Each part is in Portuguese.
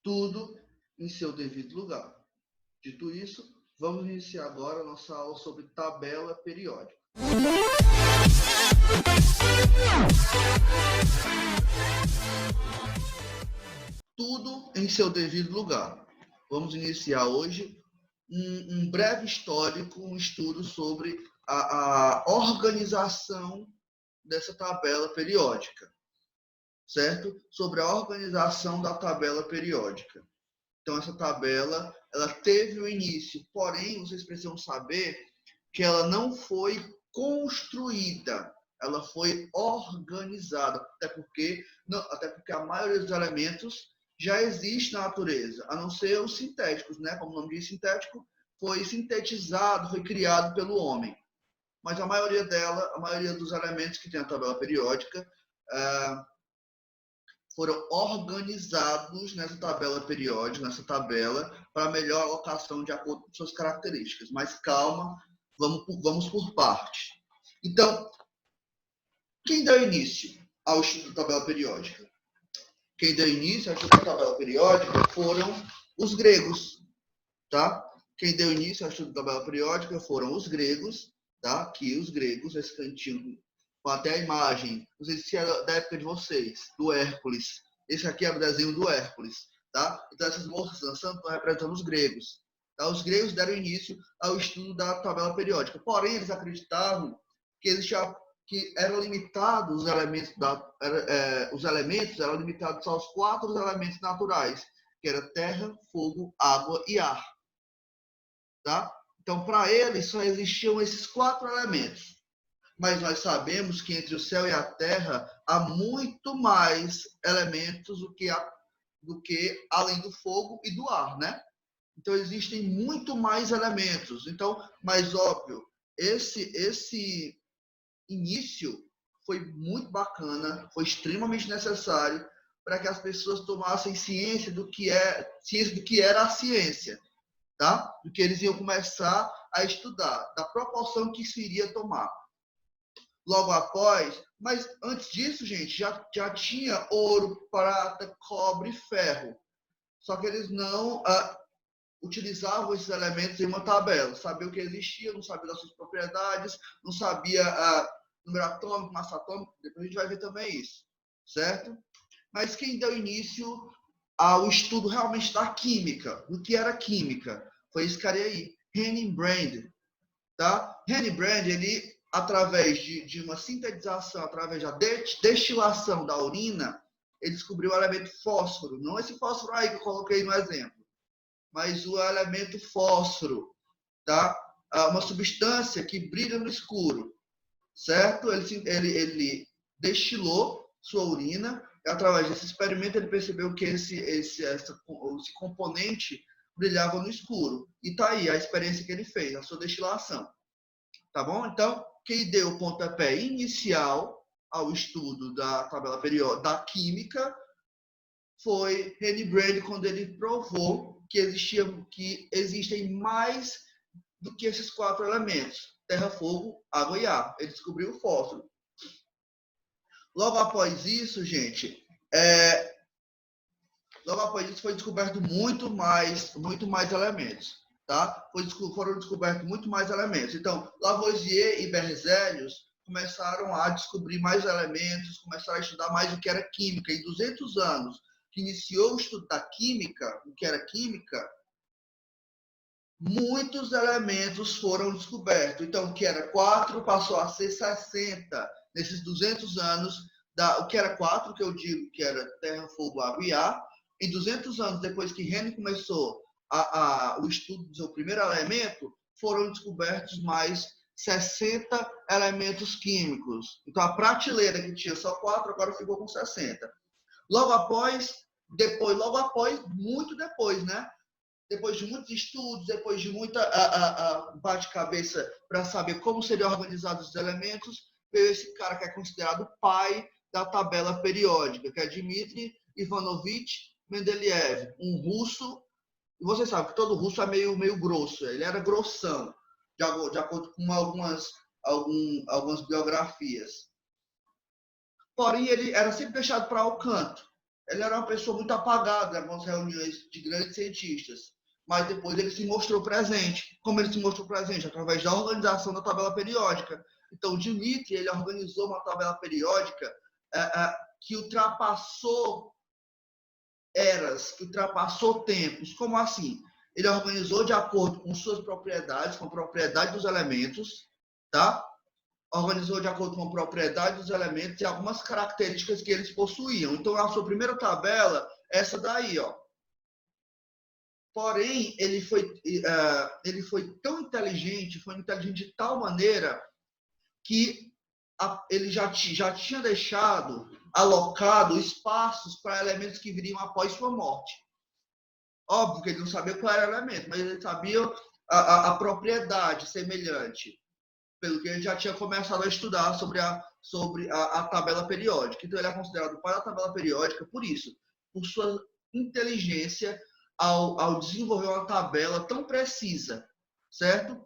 tudo em seu devido lugar. Dito isso, vamos iniciar agora a nossa aula sobre tabela periódica. Tudo em seu devido lugar. Vamos iniciar hoje um breve histórico, um estudo sobre a organização dessa tabela periódica, certo? Sobre a organização da tabela periódica. Então, essa tabela, ela teve um início, porém, vocês precisam saber que ela não foi construída, ela foi organizada, até porque a maioria dos elementos já existe na natureza, a não ser os sintéticos, né? Como o nome diz, sintético, foi sintetizado, foi criado pelo homem. Mas a maioria dos elementos que tem a tabela periódica, foram organizados nessa tabela periódica, nessa tabela, para melhor alocação de acordo com suas características. Mas calma, vamos por parte. Então, quem deu início ao estudo da tabela periódica? Quem deu início ao estudo da tabela periódica foram os gregos, tá? Quem deu início ao estudo da tabela periódica foram os gregos, tá? Aqui os gregos, esse cantinho com até a imagem, não sei se é da época de vocês, do Hércules. Esse aqui é o desenho do Hércules, tá? Então essas moças dançando estão representando os gregos. Tá? Os gregos deram início ao estudo da tabela periódica. Porém, eles acreditavam que que eram limitados os elementos eram limitados aos 4 elementos naturais, que era terra, fogo, água e ar. Tá? Então, para eles, só existiam esses 4 elementos. Mas nós sabemos que entre o céu e a terra há muito mais elementos do que além do fogo e do ar, né? Então existem muito mais elementos. Então, mais óbvio, esse início foi muito bacana, foi extremamente necessário para que as pessoas tomassem ciência do que era a ciência, tá? Do que eles iam começar a estudar, da proporção que isso iria tomar. Logo após, mas antes disso, gente, já tinha ouro, prata, cobre e ferro. Só que eles não utilizavam esses elementos em uma tabela. Sabia o que existia, não sabia das suas propriedades, não sabia número atômico, massa atômica. Depois a gente vai ver também isso, certo? Mas quem deu início ao estudo realmente da química, do que era química, foi esse cara aí, Hillenbrand. Tá? Hillenbrand, ele, através de uma sintetização, através da destilação da urina, ele descobriu o elemento fósforo. Não esse fósforo aí que eu coloquei no exemplo, mas o elemento fósforo, tá? Uma substância que brilha no escuro, certo? Ele destilou sua urina, e através desse experimento ele percebeu que esse componente brilhava no escuro. E tá aí a experiência que ele fez, a sua destilação. Tá bom? Então, quem deu o pontapé inicial ao estudo da tabela periódica da química foi Hillenbrand, quando ele provou que existem mais do que esses 4 elementos: terra, fogo, água e ar. Ele descobriu o fósforo. Logo após isso, gente, foi descoberto muito mais elementos. Tá? Foram descobertos muito mais elementos. Então, Lavoisier e Berzelius começaram a descobrir mais elementos, começaram a estudar mais o que era química. Em 200 anos, que iniciou o estudo da química, o que era química, muitos elementos foram descobertos. Então, o que era 4 passou a ser 60 nesses 200 anos. O que era 4, que eu digo que era terra, fogo, água e ar, em 200 anos depois que Henry começou o estudo do seu primeiro elemento, foram descobertos mais 60 elementos químicos. Então, a prateleira que tinha só 4, agora ficou com 60. Logo após, muito depois, né? Depois de muitos estudos, depois de muita bate-cabeça para saber como seriam organizados os elementos, veio esse cara que é considerado o pai da tabela periódica, que é Dmitry Ivanovich Mendeleev, um russo. E você sabe que todo russo é meio grosso, ele era grossão, de acordo com algumas biografias. Porém, ele era sempre deixado para o canto. Ele era uma pessoa muito apagada em algumas reuniões de grandes cientistas, mas depois ele se mostrou presente. Como ele se mostrou presente? Através da organização da tabela periódica. Então, Dmitri, ele organizou uma tabela periódica que ultrapassou eras, que ultrapassou tempos. Como assim? Ele organizou de acordo com suas propriedades, com a propriedade dos elementos, tá? Organizou de acordo com a propriedade dos elementos e algumas características que eles possuíam. Então, a sua primeira tabela é essa daí, ó. Porém, ele foi tão inteligente, foi inteligente de tal maneira que ele já tinha deixado alocado espaços para elementos que viriam após sua morte. Óbvio que ele não sabia qual era o elemento, mas ele sabia a propriedade semelhante, pelo que ele já tinha começado a estudar sobre a tabela periódica. Então, ele é considerado o pai da tabela periódica por isso, por sua inteligência ao desenvolver uma tabela tão precisa, certo?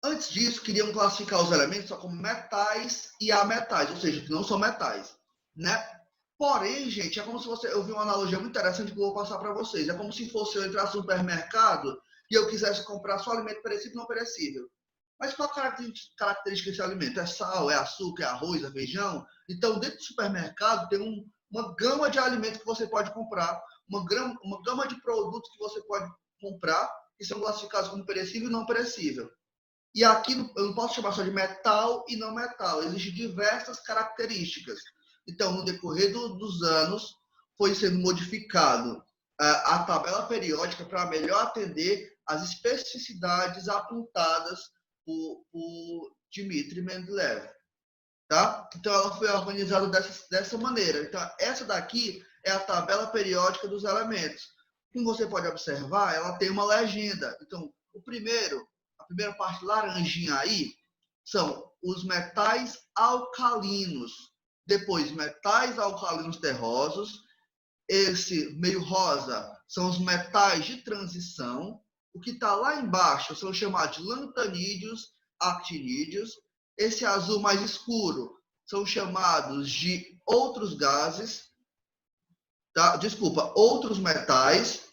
Antes disso, queriam classificar os elementos só como metais e ametais, ou seja, que não são metais, né? Porém, gente, é como se eu vi uma analogia muito interessante que eu vou passar para vocês. É como se fosse eu entrasse no supermercado e eu quisesse comprar só alimento perecível e não perecível. Mas qual a característica desse alimento? É sal, é açúcar, é arroz, é feijão? Então, dentro do supermercado tem uma gama de alimentos que você pode comprar, uma gama de produtos que você pode comprar que são classificados como perecível e não perecível. E aqui eu não posso chamar só de metal e não metal, existem diversas características. Então, no decorrer dos anos, foi sendo modificado a tabela periódica para melhor atender às especificidades apontadas por Dmitry Mendeleev. Tá? Então, ela foi organizada dessa maneira. Então, essa daqui é a tabela periódica dos elementos. Como você pode observar, ela tem uma legenda. Então, a primeira parte laranjinha aí, são os metais alcalinos. Depois, metais alcalinos terrosos. Esse meio rosa são os metais de transição. O que está lá embaixo são chamados de lantanídeos, actinídeos. Esse azul mais escuro são chamados de outros gases, tá? Desculpa, outros metais.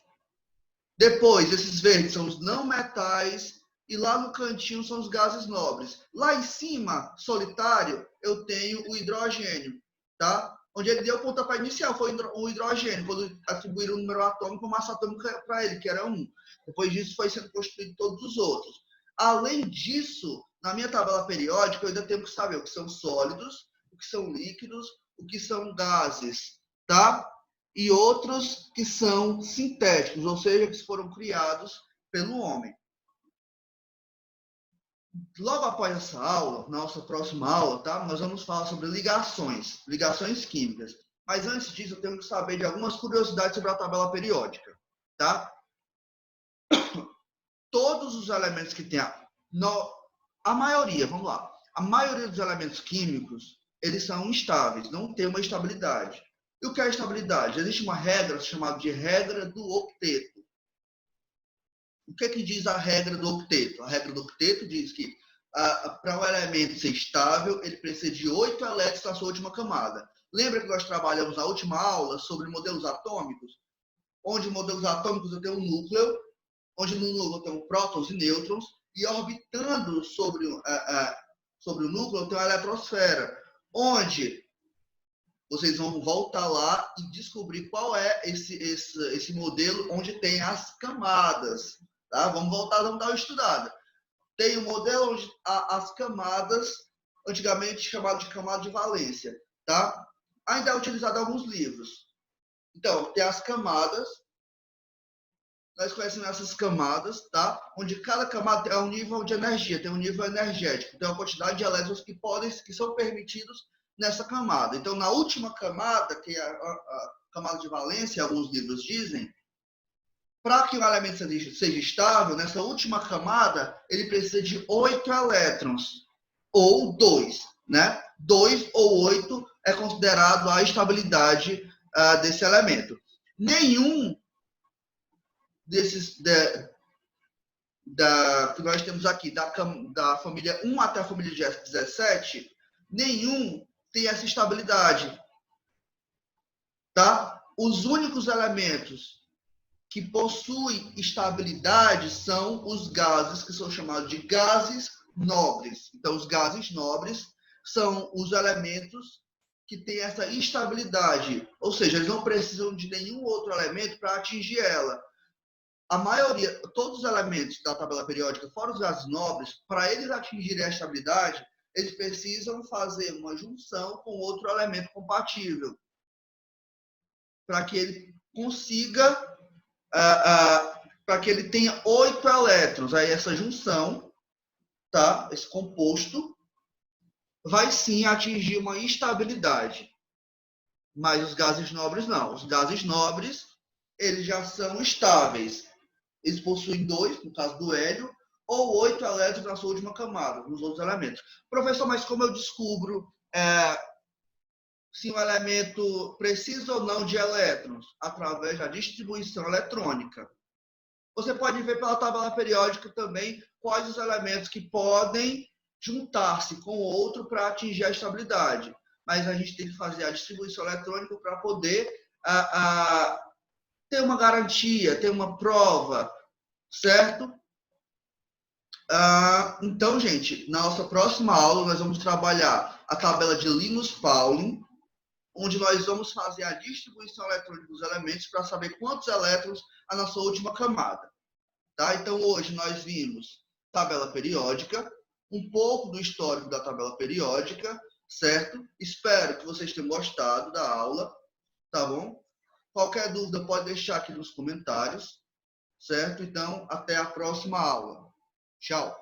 Depois, esses verdes são os não metais. E lá no cantinho são os gases nobres. Lá em cima, solitário, eu tenho o hidrogênio, tá? Onde ele deu o pontapé inicial foi o hidrogênio, quando atribuíram o número atômico, a massa atômica para ele, que era 1. Depois disso, foi sendo construído todos os outros. Além disso, na minha tabela periódica, eu ainda tenho que saber o que são sólidos, o que são líquidos, o que são gases, tá? E outros que são sintéticos, ou seja, que foram criados pelo homem. Logo após essa aula, nossa próxima aula, tá? Nós vamos falar sobre ligações químicas. Mas antes disso, eu tenho que saber de algumas curiosidades sobre a tabela periódica, tá? Todos os elementos que tem a maioria, vamos lá, a maioria dos elementos químicos, eles são instáveis, não tem uma estabilidade. E o que é estabilidade? Existe uma regra chamada de regra do octeto. O que é que diz a regra do octeto? A regra do octeto diz que para um elemento ser estável, ele precisa de 8 elétrons na sua última camada. Lembra que nós trabalhamos na última aula sobre modelos atômicos? Onde modelos atômicos eu tenho um núcleo, onde no núcleo eu tenho prótons e nêutrons, e orbitando sobre o núcleo eu tenho a eletrosfera, onde vocês vão voltar lá e descobrir qual é esse modelo onde tem as camadas. Tá? Vamos voltar, vamos dar uma estudada. Tem um modelo onde as camadas, antigamente chamado de camada de valência, tá? Ainda é utilizado em alguns livros. Então, tem as camadas, nós conhecemos essas camadas, tá? Onde cada camada é um nível de energia, tem um nível energético, tem uma quantidade de elétrons que são permitidos nessa camada. Então, na última camada, que é a camada de valência, alguns livros dizem, para que o elemento seja estável, nessa última camada, ele precisa de 8 elétrons, ou 2, né? 2 ou 8 é considerado a estabilidade desse elemento. Nenhum desses que nós temos aqui, da família 1 até a família 17, nenhum tem essa estabilidade. tá? Os únicos elementos que possuem estabilidade são os gases, que são chamados de gases nobres. Então, os gases nobres são os elementos que têm essa estabilidade, ou seja, eles não precisam de nenhum outro elemento para atingir ela. A maioria, todos os elementos da tabela periódica, fora os gases nobres, para eles atingirem a estabilidade, eles precisam fazer uma junção com outro elemento compatível, para que ele consiga, para que ele tenha 8 elétrons. Aí essa junção, tá? Esse composto, vai sim atingir uma estabilidade. Mas os gases nobres não. Os gases nobres, eles já são estáveis. Eles possuem 2, no caso do hélio, ou 8 elétrons na sua última camada, nos outros elementos. Professor, mas como eu descubro se um elemento precisa ou não de elétrons? Através da distribuição eletrônica. Você pode ver pela tabela periódica também quais os elementos que podem juntar-se com o outro para atingir a estabilidade. Mas a gente tem que fazer a distribuição eletrônica para poder ter uma garantia, ter uma prova, certo? Então, gente, na nossa próxima aula nós vamos trabalhar a tabela de Linus-Pauling, onde nós vamos fazer a distribuição eletrônica dos elementos para saber quantos elétrons há na sua última camada. Tá? Então, hoje nós vimos tabela periódica, um pouco do histórico da tabela periódica, certo? Espero que vocês tenham gostado da aula, tá bom? Qualquer dúvida pode deixar aqui nos comentários, certo? Então, até a próxima aula. Tchau!